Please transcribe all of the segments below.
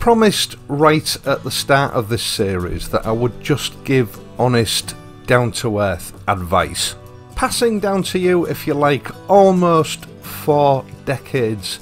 promised right at the start of this series that I would just give honest, down-to-earth advice. Passing down to you, if you like, almost 4 decades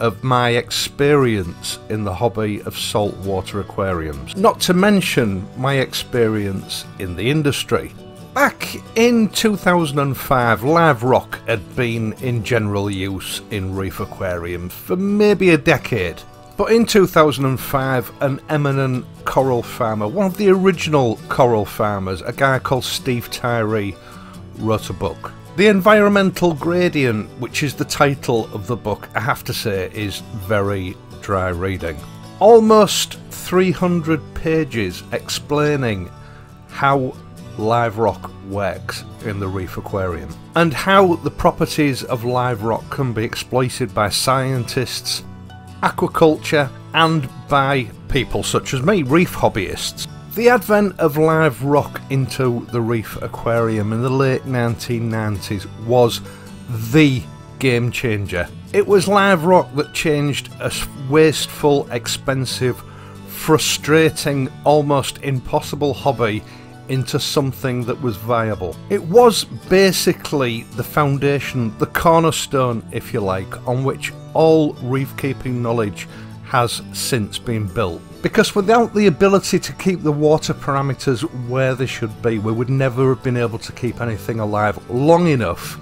of my experience in the hobby of saltwater aquariums. Not to mention my experience in the industry. Back in 2005, live rock had been in general use in reef aquariums for maybe a decade. But in 2005, an eminent coral farmer, one of the original coral farmers, a guy called Steve Tyree, wrote a book. The Environmental Gradient, which is the title of the book, I have to say is very dry reading. Almost 300 pages explaining how live rock works in the reef aquarium and how the properties of live rock can be exploited by scientists, aquaculture and by people such as me, reef hobbyists. The advent of live rock into the reef aquarium in the late 1990s was the game changer. It was live rock that changed a wasteful, expensive, frustrating, almost impossible hobby into something that was viable. It was basically the foundation, the cornerstone, if you like, on which all reef keeping knowledge has since been built. Because without the ability to keep the water parameters where they should be, we would never have been able to keep anything alive long enough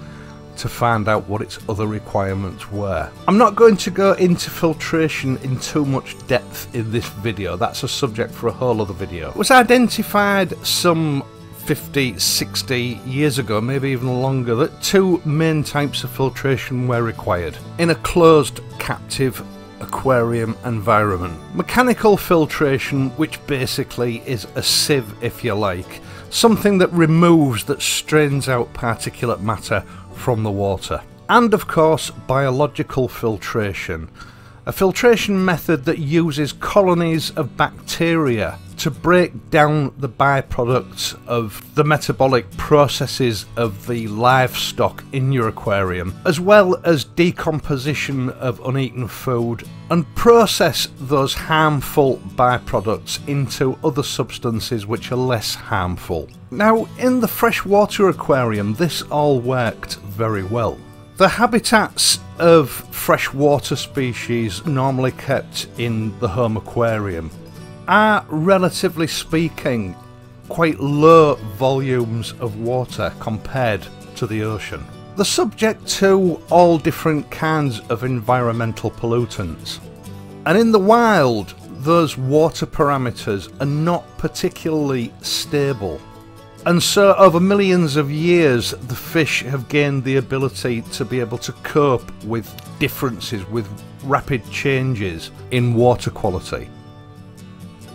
to find out what its other requirements were. I'm not going to go into filtration in too much depth in this video, that's a subject for a whole other video. It was identified some 50, 60 years ago, maybe even longer, that 2 main types of filtration were required in a closed, captive aquarium environment. Mechanical filtration, which basically is a sieve, if you like, something that removes, that strains out particulate matter from the water. And of course, biological filtration, a filtration method that uses colonies of bacteria to break down the byproducts of the metabolic processes of the livestock in your aquarium, as well as decomposition of uneaten food, and process those harmful byproducts into other substances which are less harmful. Now, in the freshwater aquarium, this all worked very well. The habitats of freshwater species normally kept in the home aquarium are, relatively speaking, quite low volumes of water compared to the ocean. They're subject to all different kinds of environmental pollutants, and in the wild those water parameters are not particularly stable. And so over millions of years the fish have gained the ability to be able to cope with differences, with rapid changes in water quality.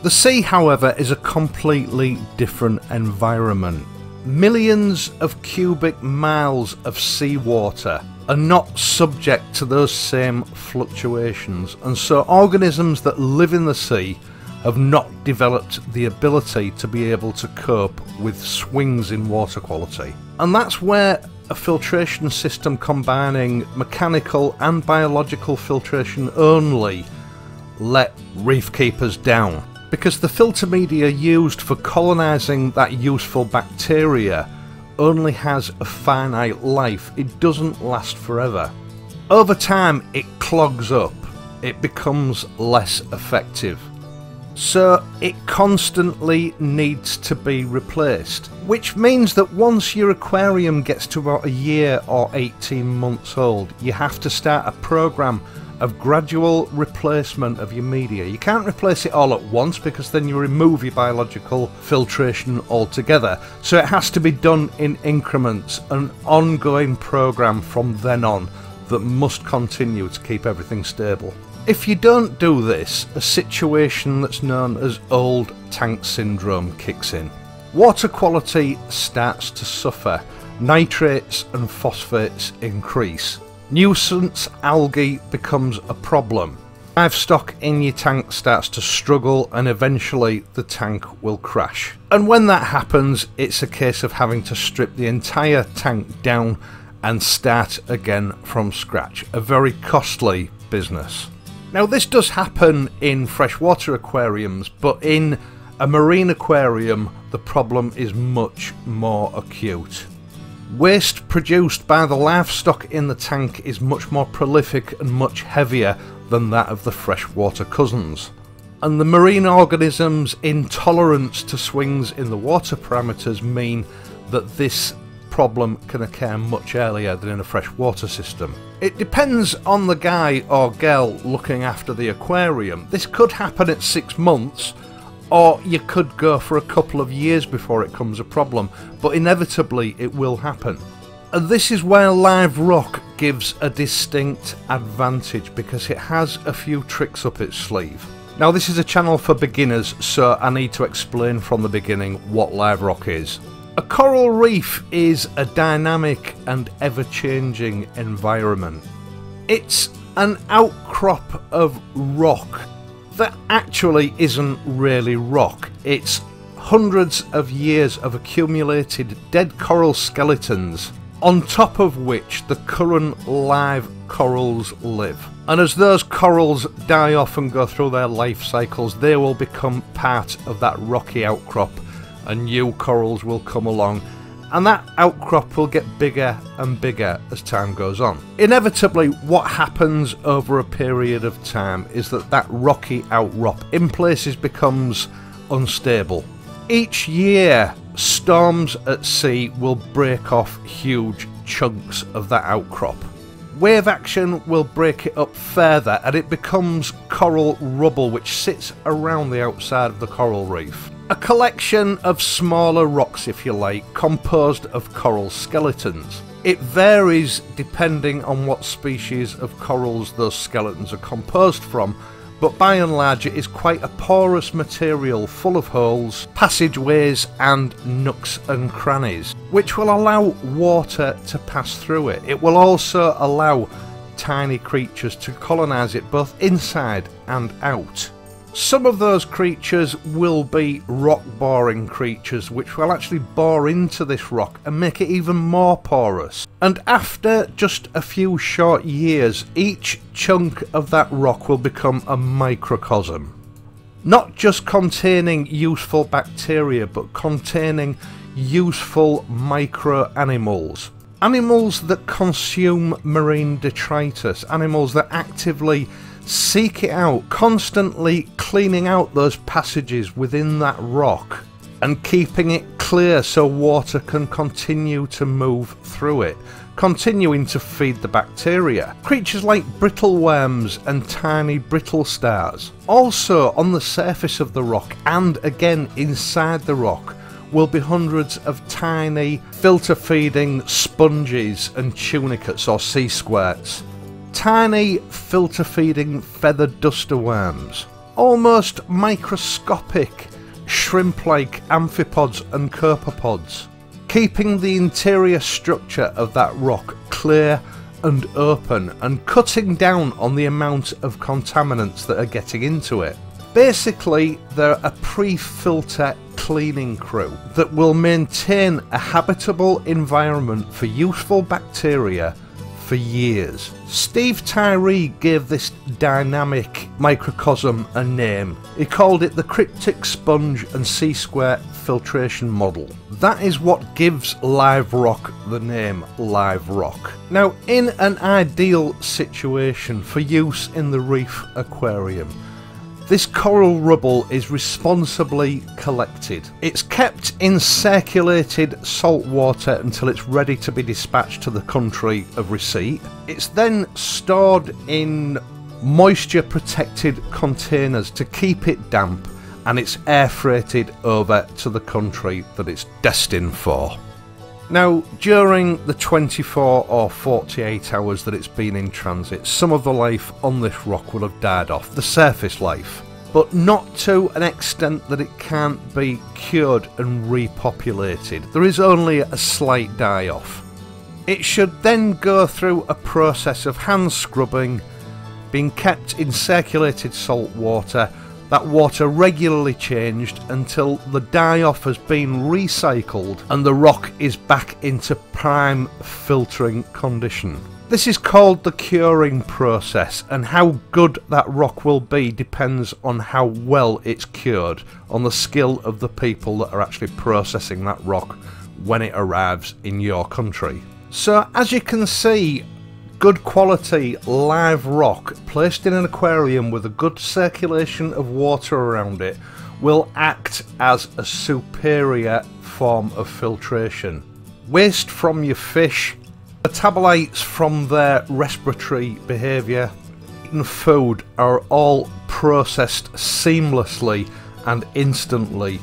The sea, however, is a completely different environment. Millions of cubic miles of seawater are not subject to those same fluctuations, and so organisms that live in the sea have not developed the ability to be able to cope with swings in water quality. And that's where a filtration system combining mechanical and biological filtration only let reef keepers down. Because the filter media used for colonising that useful bacteria only has a finite life. It doesn't last forever. Over time it clogs up, it becomes less effective. So it constantly needs to be replaced, which means that once your aquarium gets to about a year or 18 months old, you have to start a program of gradual replacement of your media. You can't replace it all at once because then you remove your biological filtration altogether. So it has to be done in increments, an ongoing program from then on that must continue to keep everything stable. If you don't do this, a situation that's known as old tank syndrome kicks in. Water quality starts to suffer, nitrates and phosphates increase. Nuisance algae becomes a problem. Livestock in your tank starts to struggle and eventually the tank will crash. And when that happens, it's a case of having to strip the entire tank down and start again from scratch. A very costly business. Now this does happen in freshwater aquariums, but in a marine aquarium the problem is much more acute. Waste produced by the livestock in the tank is much more prolific and much heavier than that of the freshwater cousins. And the marine organisms' intolerance to swings in the water parameters mean that this problem can occur much earlier than in a freshwater system. It depends on the guy or girl looking after the aquarium. This could happen at 6 months, or you could go for a couple of years before it becomes a problem, but inevitably it will happen. And this is where live rock gives a distinct advantage, because it has a few tricks up its sleeve. Now this is a channel for beginners, so I need to explain from the beginning what live rock is. A coral reef is a dynamic and ever-changing environment. It's an outcrop of rock that actually isn't really rock. It's hundreds of years of accumulated dead coral skeletons, on top of which the current live corals live. And as those corals die off and go through their life cycles, they will become part of that rocky outcrop, and new corals will come along, and that outcrop will get bigger and bigger as time goes on. Inevitably, what happens over a period of time is that that rocky outcrop in places becomes unstable. Each year, storms at sea will break off huge chunks of that outcrop. Wave action will break it up further, and it becomes coral rubble which sits around the outside of the coral reef. A collection of smaller rocks, if you like, composed of coral skeletons. It varies depending on what species of corals those skeletons are composed from, but by and large it is quite a porous material full of holes, passageways and nooks and crannies, which will allow water to pass through it. It will also allow tiny creatures to colonise it both inside and out. Some of those creatures will be rock-boring creatures which will actually bore into this rock and make it even more porous. And after just a few short years, each chunk of that rock will become a microcosm. Not just containing useful bacteria, but containing useful micro-animals. Animals that consume marine detritus, animals that actively seek it out, constantly cleaning out those passages within that rock and keeping it clear so water can continue to move through it, continuing to feed the bacteria. Creatures like brittle worms and tiny brittle stars. Also on the surface of the rock and again inside the rock will be hundreds of tiny filter feeding sponges and tunicates or sea squirts. Tiny filter feeding feathered duster worms, almost microscopic shrimp-like amphipods and copepods, keeping the interior structure of that rock clear and open and cutting down on the amount of contaminants that are getting into it. Basically, they're a pre-filter cleaning crew that will maintain a habitable environment for useful bacteria for years. Steve Tyree gave this dynamic microcosm a name. He called it the cryptic sponge and sea square filtration model. That is what gives live rock the name live rock. Now, in an ideal situation for use in the reef aquarium, this coral rubble is responsibly collected. It's kept in circulated salt water until it's ready to be dispatched to the country of receipt. It's then stored in moisture protected containers to keep it damp, and it's air freighted over to the country that it's destined for. Now, during the 24 or 48 hours that it's been in transit, some of the life on this rock will have died off, the surface life, but not to an extent that it can't be cured and repopulated. There is only a slight die-off. It should then go through a process of hand scrubbing, being kept in circulated salt water, that water regularly changed until the die-off has been recycled and the rock is back into prime filtering condition. This is called the curing process, and how good that rock will be depends on how well it's cured, on the skill of the people that are actually processing that rock when it arrives in your country. So as you can see, good quality live rock placed in an aquarium with a good circulation of water around it will act as a superior form of filtration. Waste from your fish, metabolites from their respiratory behaviour, and food are all processed seamlessly and instantly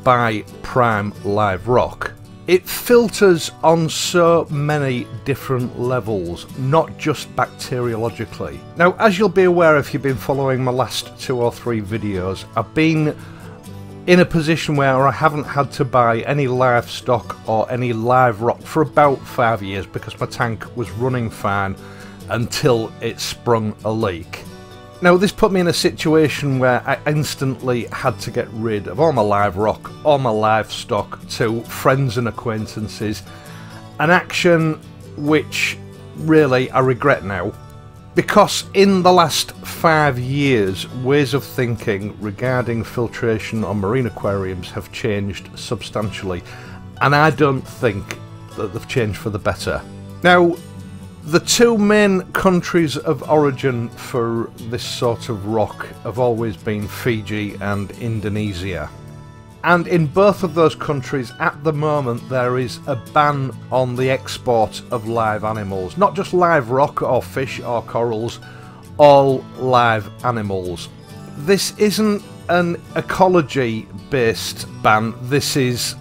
by prime live rock. It filters on so many different levels, not just bacteriologically. Now, as you'll be aware if you've been following my last 2 or 3 videos, I've been in a position where I haven't had to buy any livestock or any live rock for about 5 years because my tank was running fine until it sprung a leak. Now this put me in a situation where I instantly had to get rid of all my live rock, all my livestock to friends and acquaintances, an action which really I regret now. Because in the last 5 years, ways of thinking regarding filtration on marine aquariums have changed substantially, and I don't think that they've changed for the better. Now, the 2 main countries of origin for this sort of rock have always been Fiji and Indonesia. And in both of those countries at the moment there is a ban on the export of live animals. Not just live rock or fish or corals, all live animals. This isn't an ecology based ban, this is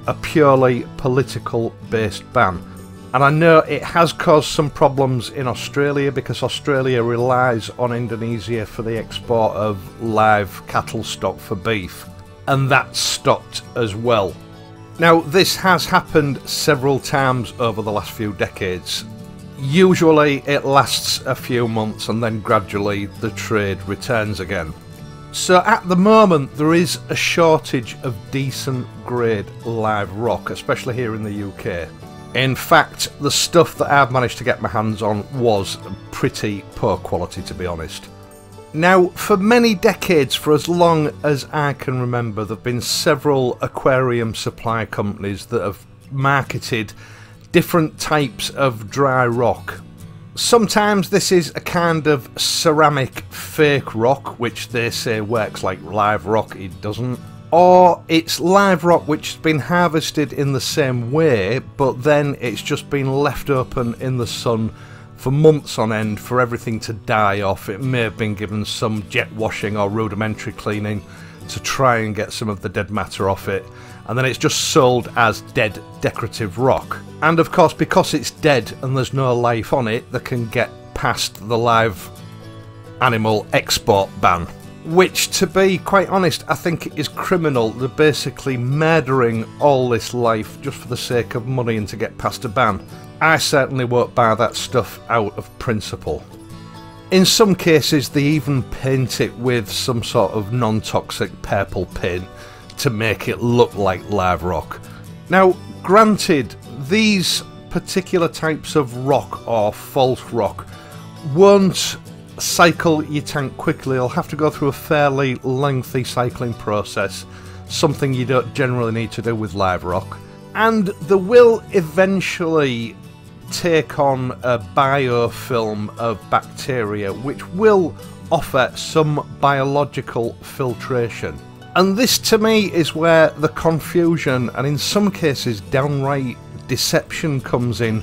a purely political based ban. And I know it has caused some problems in Australia because Australia relies on Indonesia for the export of live cattle stock for beef. And that's stopped as well. Now this has happened several times over the last few decades. Usually it lasts a few months and then gradually the trade returns again. So at the moment there is a shortage of decent grade live rock, especially here in the UK. In fact, the stuff that I've managed to get my hands on was pretty poor quality, to be honest. Now, for many decades, for as long as I can remember, there have been several aquarium supply companies that have marketed different types of dry rock. Sometimes this is a kind of ceramic fake rock, which they say works like live rock, it doesn't. Or it's live rock which has been harvested in the same way, but then it's just been left open in the sun for months on end for everything to die off. It may have been given some jet washing or rudimentary cleaning to try and get some of the dead matter off it, and then it's just sold as dead decorative rock. And of course, because it's dead and there's no life on it, they can get past the live animal export ban, which, to be quite honest, I think is criminal. They're basically murdering all this life just for the sake of money and to get past a ban. I certainly won't buy that stuff out of principle. In some cases they even paint it with some sort of non-toxic purple paint to make it look like live rock. Now granted, these particular types of rock or false rock won't cycle your tank quickly. You'll have to go through a fairly lengthy cycling process, something you don't generally need to do with live rock. And they will eventually take on a biofilm of bacteria which will offer some biological filtration. And this to me is where the confusion and in some cases downright deception comes in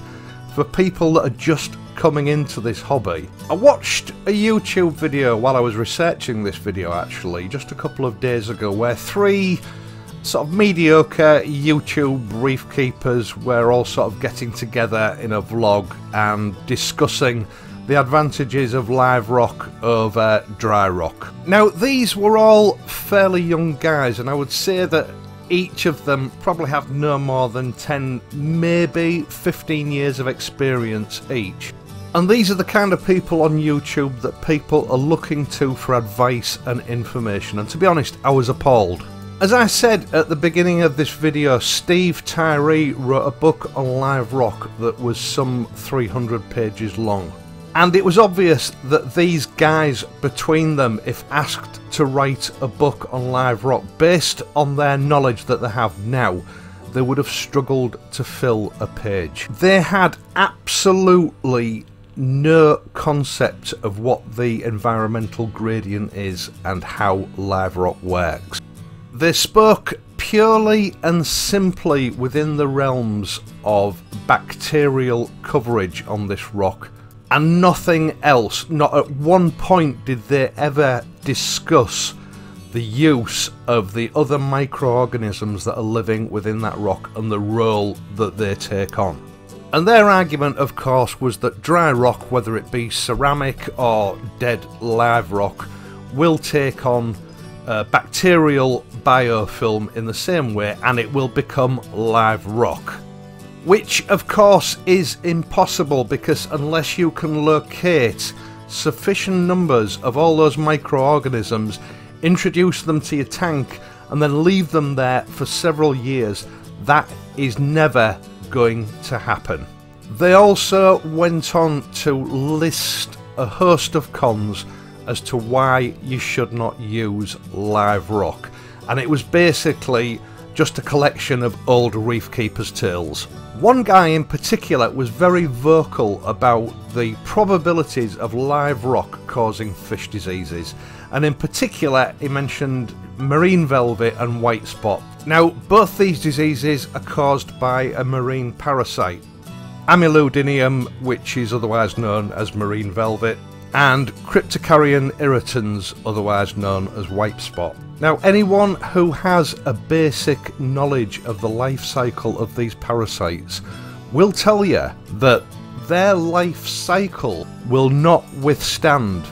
for people that are just coming into this hobby. I watched a YouTube video while I was researching this video actually just a couple of days ago where 3 sort of mediocre YouTube reef keepers were all sort of getting together in a vlog and discussing the advantages of live rock over dry rock. Now these were all fairly young guys, and I would say that each of them probably have no more than 10, maybe 15 years of experience each. And these are the kind of people on YouTube that people are looking to for advice and information, and to be honest, I was appalled. As I said at the beginning of this video, Steve Tyree wrote a book on live rock that was some 300 pages long. And it was obvious that these guys between them, if asked to write a book on live rock based on their knowledge that they have now, they would have struggled to fill a page. They had absolutely no concept of what the environmental gradient is and how live rock works. They spoke purely and simply within the realms of bacterial coverage on this rock and nothing else. Not at one point did they ever discuss the use of the other microorganisms that are living within that rock and the role that they take on. And their argument, of course, was that dry rock, whether it be ceramic or dead live rock, will take on bacterial biofilm in the same way and it will become live rock. Which, of course, is impossible, because unless you can locate sufficient numbers of all those microorganisms, introduce them to your tank and then leave them there for several years, that is never going to happen. They also went on to list a host of cons as to why you should not use live rock, and it was basically just a collection of old reef keepers' tales. One guy in particular was very vocal about the probabilities of live rock causing fish diseases, and in particular he mentioned marine velvet and white spot. Now, both these diseases are caused by a marine parasite, Amyludinium, which is otherwise known as marine velvet, and Cryptocaryon irritans, otherwise known as white spot. Now, anyone who has a basic knowledge of the life cycle of these parasites will tell you that their life cycle will not withstand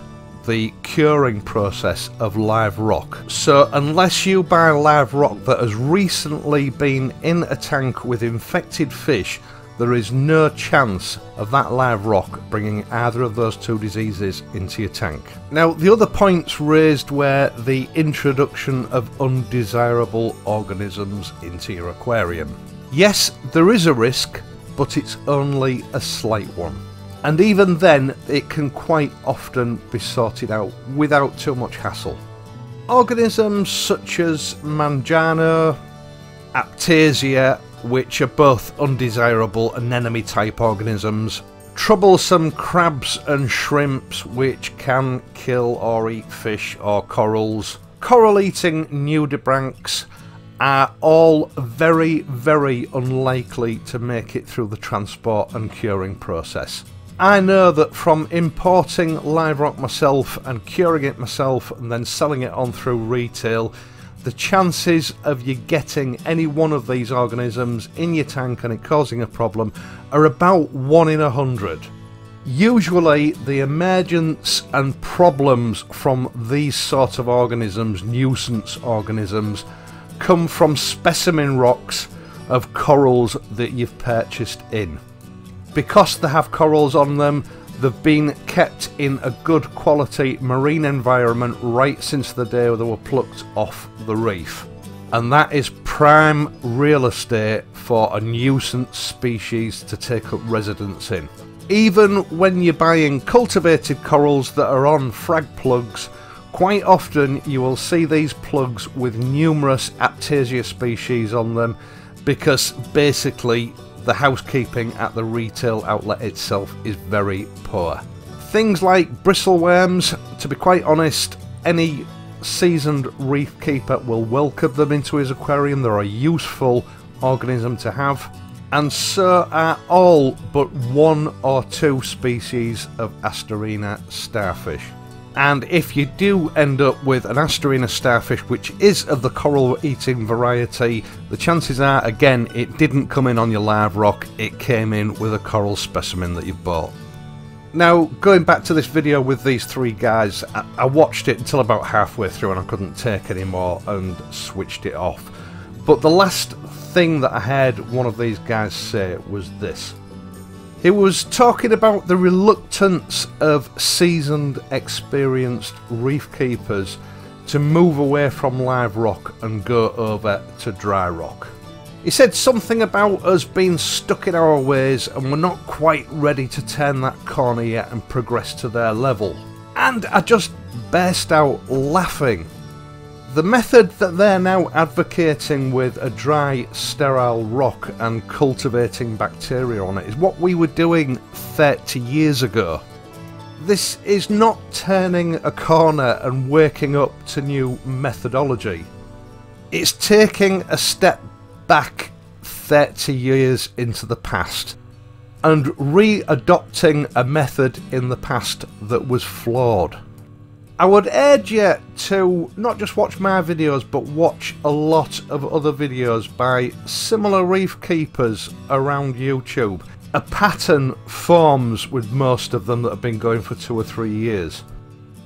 the curing process of live rock. So unless you buy live rock that has recently been in a tank with infected fish, there is no chance of that live rock bringing either of those two diseases into your tank. Now, the other points raised were the introduction of undesirable organisms into your aquarium. Yes, there is a risk, but it's only a slight one. And even then, it can quite often be sorted out without too much hassle. Organisms such as Manjano, Aptasia, which are both undesirable anemone type organisms, troublesome crabs and shrimps which can kill or eat fish or corals, coral eating nudibranchs are all very, very unlikely to make it through the transport and curing process. I know that from importing live rock myself and curing it myself and then selling it on through retail, the chances of you getting any one of these organisms in your tank and it causing a problem are about 1 in 100. Usually the emergence and problems from these sort of organisms, nuisance organisms, come from specimen rocks of corals that you've purchased in. Because they have corals on them, they've been kept in a good quality marine environment right since the day they were plucked off the reef. And that is prime real estate for a nuisance species to take up residence in. Even when you're buying cultivated corals that are on frag plugs, quite often you will see these plugs with numerous Aptasia species on them, because basically the housekeeping at the retail outlet itself is very poor. Things like bristleworms, to be quite honest, any seasoned reef keeper will welcome them into his aquarium. They're a useful organism to have, and so are all but 1 or 2 species of Astorina starfish. And if you do end up with an Astorina starfish which is of the coral eating variety, the chances are, again, it didn't come in on your live rock, it came in with a coral specimen that you've bought. Now, going back to this video with these 3 guys, I watched it until about halfway through and I couldn't take any more and switched it off. But the last thing that I heard one of these guys say was this. He was talking about the reluctance of seasoned, experienced reef keepers to move away from live rock and go over to dry rock. He said something about us being stuck in our ways and we're not quite ready to turn that corner yet and progress to their level. And I just burst out laughing. The method that they're now advocating with a dry, sterile rock and cultivating bacteria on it is what we were doing 30 years ago. This is not turning a corner and waking up to new methodology. It's taking a step back 30 years into the past and re-adopting a method in the past that was flawed. I would urge you to not just watch my videos but watch a lot of other videos by similar reef keepers around YouTube. A pattern forms with most of them that have been going for 2 or 3 years.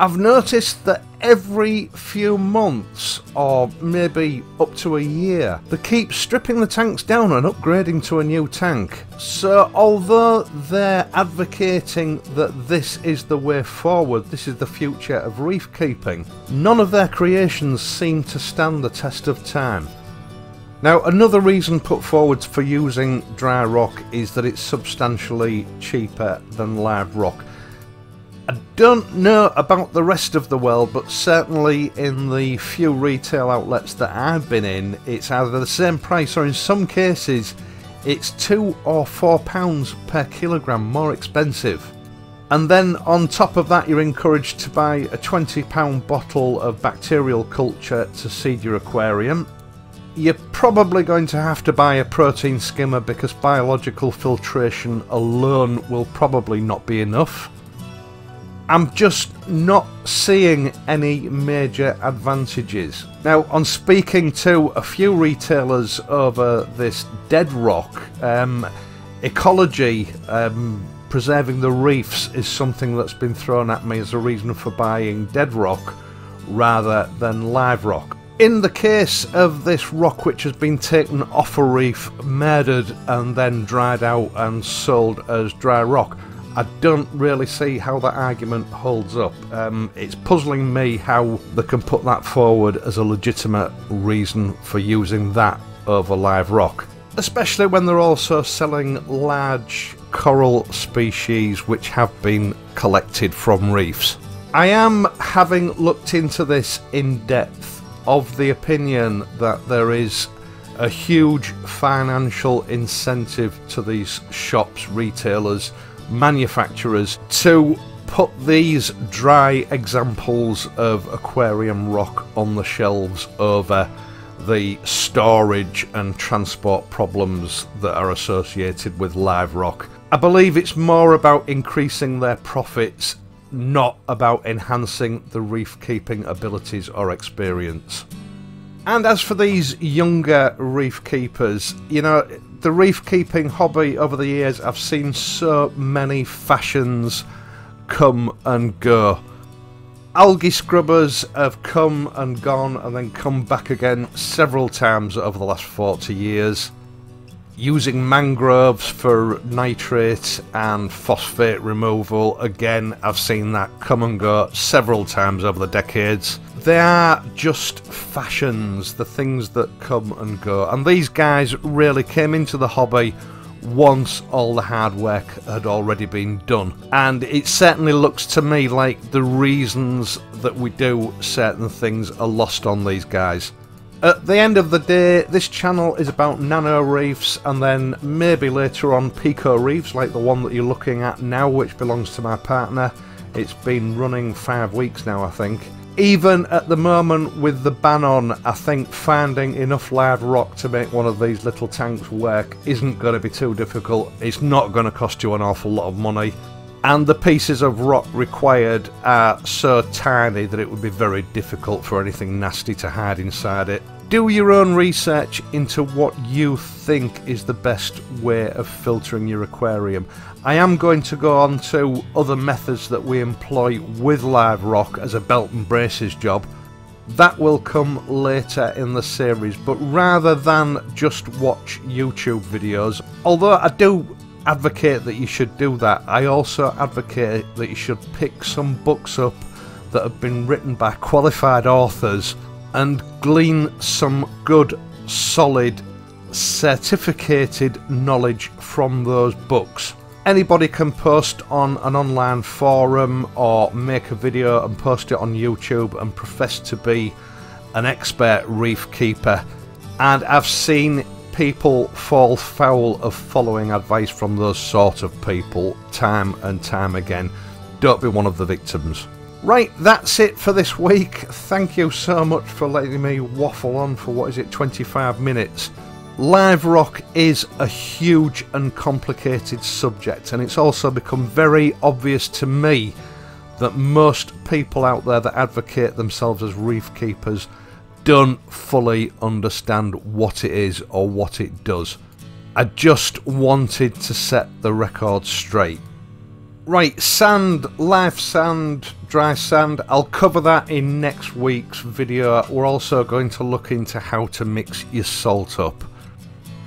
I've noticed that every few months, or maybe up to a year, they keep stripping the tanks down and upgrading to a new tank. So although they're advocating that this is the way forward, this is the future of reef keeping, none of their creations seem to stand the test of time. Now, another reason put forward for using dry rock is that it's substantially cheaper than live rock. I don't know about the rest of the world, but certainly in the few retail outlets that I've been in, it's either the same price or in some cases it's £2 or £4 per kilogram more expensive. And then on top of that, you're encouraged to buy a £20 bottle of bacterial culture to seed your aquarium. You're probably going to have to buy a protein skimmer because biological filtration alone will probably not be enough. I'm just not seeing any major advantages. Now, on speaking to a few retailers over this dead rock, ecology, preserving the reefs is something that's been thrown at me as a reason for buying dead rock rather than live rock. In the case of this rock which has been taken off a reef, murdered and then dried out and sold as dry rock, I don't really see how that argument holds up. It's puzzling me how they can put that forward as a legitimate reason for using that over live rock, especially when they're also selling large coral species which have been collected from reefs. I am, having looked into this in depth, of the opinion that there is a huge financial incentive to these shops, retailers, manufacturers to put these dry examples of aquarium rock on the shelves over the storage and transport problems that are associated with live rock. I believe it's more about increasing their profits, not about enhancing the reef keeping abilities or experience. And as for these younger reef keepers, you know, the reef keeping hobby over the years, I've seen so many fashions come and go. Algae scrubbers have come and gone and then come back again several times over the last 40 years. Using mangroves for nitrate and phosphate removal, again, I've seen that come and go several times over the decades. They are just fashions, the things that come and go, and these guys really came into the hobby once all the hard work had already been done. And it certainly looks to me like the reasons that we do certain things are lost on these guys. At the end of the day, this channel is about nano reefs, and then maybe later on pico reefs like the one that you're looking at now, which belongs to my partner. It's been running 5 weeks now, I think. Even at the moment with the ban on, I think finding enough live rock to make one of these little tanks work isn't going to be too difficult. It's not going to cost you an awful lot of money. And the pieces of rock required are so tiny that it would be very difficult for anything nasty to hide inside it. Do your own research into what you think is the best way of filtering your aquarium. I am going to go on to other methods that we employ with live rock as a belt and braces job. That will come later in the series, but rather than just watch YouTube videos, although I do advocate that you should do that, I also advocate that you should pick some books up that have been written by qualified authors and glean some good, solid, certificated knowledge from those books. Anybody can post on an online forum or make a video and post it on YouTube and profess to be an expert reef keeper, and I've seen people fall foul of following advice from those sort of people time and time again. Don't be one of the victims. Right, that's it for this week. Thank you so much for letting me waffle on for, what is it, 25 minutes. Live rock is a huge and complicated subject, and it's also become very obvious to me that most people out there that advocate themselves as reef keepers don't fully understand what it is or what it does. I just wanted to set the record straight. Right, sand, live sand, dry sand, I'll cover that in next week's video. We're also going to look into how to mix your salt up.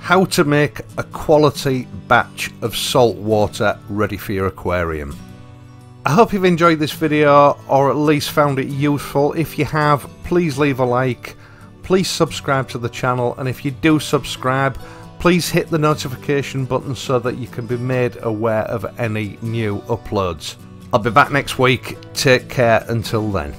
How to make a quality batch of salt water ready for your aquarium. I hope you've enjoyed this video, or at least found it useful. If you have, please leave a like, please subscribe to the channel, and if you do subscribe, please hit the notification button so that you can be made aware of any new uploads. I'll be back next week. Take care until then.